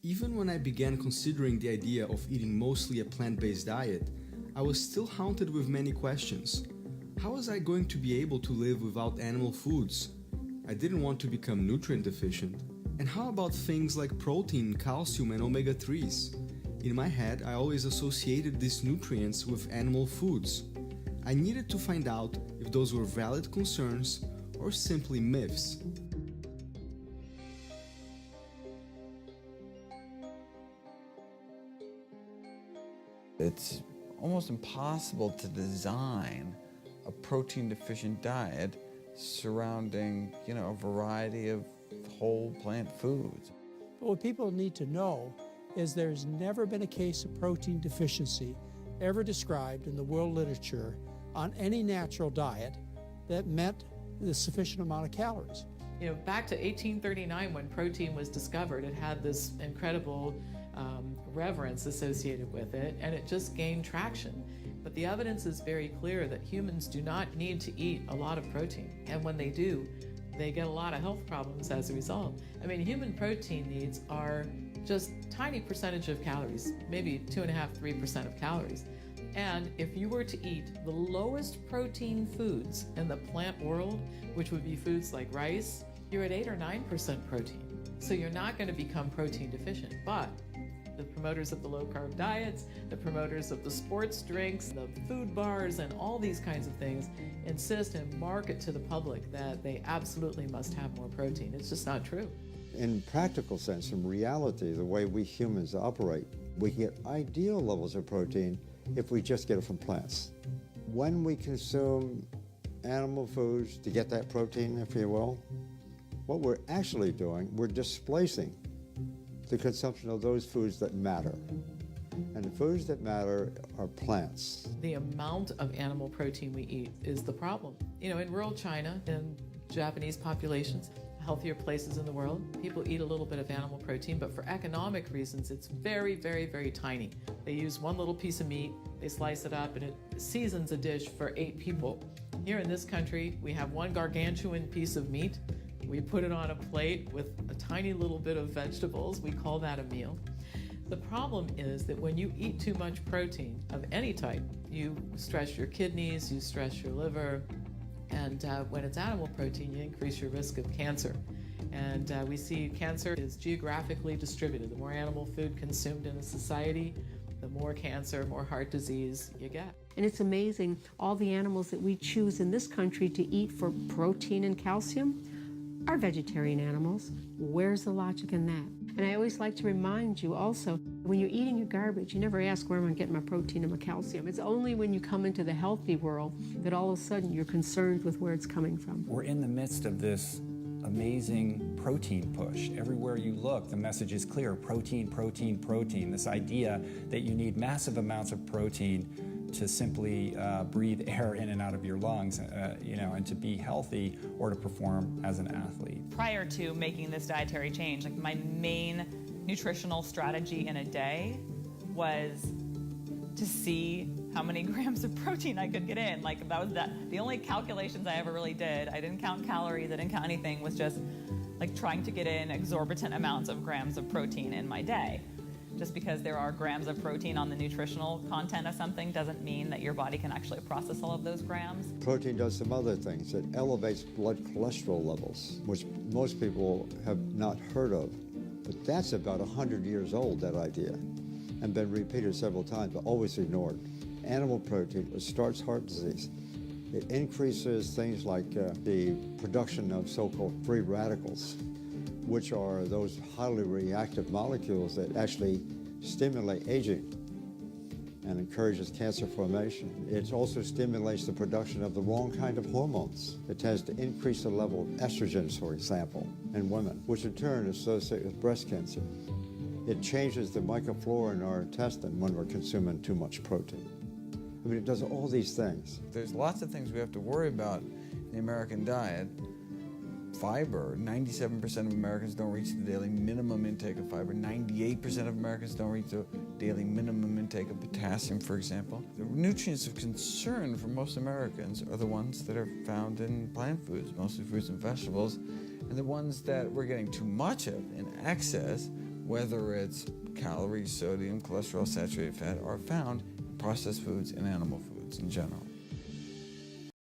Even when I began considering the idea of eating mostly a plant-based diet, I was still haunted with many questions. How was I going to be able to live without animal foods? I didn't want to become nutrient deficient. And how about things like protein, calcium, and omega-3s? In my head, I always associated these nutrients with animal foods. I needed to find out if those were valid concerns or simply myths. It's almost impossible to design a protein-deficient diet surrounding, a variety of whole plant foods. But what people need to know is there's never been a case of protein deficiency ever described in the world literature on any natural diet that met the sufficient amount of calories. Back to 1839 when protein was discovered, it had this incredible reverence associated with it, and it just gained traction. But the evidence is very clear that humans do not need to eat a lot of protein, and when they do, they get a lot of health problems as a result. Human protein needs are just tiny percentage of calories, maybe 2.5–3% of calories. And if you were to eat the lowest protein foods in the plant world, which would be foods like rice, you're at 8 or 9% protein. So you're not going to become protein deficient. But the promoters of the low-carb diets, the promoters of the sports drinks, the food bars, and all these kinds of things insist and market to the public that they absolutely must have more protein. It's just not true. In practical sense, in reality, the way we humans operate, we can get ideal levels of protein if we just get it from plants. When we consume animal foods to get that protein, if you will, what we're actually doing, we're displacing the consumption of those foods that matter. And the foods that matter are plants. The amount of animal protein we eat is the problem. In rural China, in Japanese populations, healthier places in the world, people eat a little bit of animal protein, but for economic reasons, it's very, very, very tiny. They use one little piece of meat, they slice it up, and it seasons a dish for 8 people. Here in this country, we have one gargantuan piece of meat. We put it on a plate with a tiny little bit of vegetables. We call that a meal. The problem is that when you eat too much protein of any type, you stress your kidneys, you stress your liver, and when it's animal protein, you increase your risk of cancer. And we see cancer is geographically distributed. The more animal food consumed in a society, the more cancer, more heart disease you get. And it's amazing, all the animals that we choose in this country to eat for protein and calcium are vegetarian animals. Where's the logic in that? And I always like to remind you also, when you're eating your garbage, you never ask where am I getting my protein and my calcium. It's only when you come into the healthy world that all of a sudden you're concerned with where it's coming from. We're in the midst of this amazing protein push. Everywhere you look, the message is clear: protein, protein, protein. This idea that you need massive amounts of protein to simply breathe air in and out of your lungs, and to be healthy or to perform as an athlete. Prior to making this dietary change, my main nutritional strategy in a day was to see how many grams of protein I could get in. The only calculations I ever really did. I didn't count calories, I didn't count anything, was just trying to get in exorbitant amounts of grams of protein in my day. Just because there are grams of protein on the nutritional content of something doesn't mean that your body can actually process all of those grams. Protein does some other things. It elevates blood cholesterol levels, which most people have not heard of. But that's about 100 years old, that idea, and been repeated several times, but always ignored. Animal protein starts heart disease. It increases things like the production of so-called free radicals, which are those highly reactive molecules that actually stimulate aging and encourages cancer formation. It also stimulates the production of the wrong kind of hormones. It tends to increase the level of estrogens, for example, in women, which in turn is associated with breast cancer. It changes the microflora in our intestine when we're consuming too much protein. It does all these things. There's lots of things we have to worry about in the American diet. Fiber, 97% of Americans don't reach the daily minimum intake of fiber. 98% of Americans don't reach the daily minimum intake of potassium, for example. The nutrients of concern for most Americans are the ones that are found in plant foods, mostly fruits and vegetables, and the ones that we're getting too much of in excess whether it's calories, sodium, cholesterol, saturated fat, are found in processed foods and animal foods in general.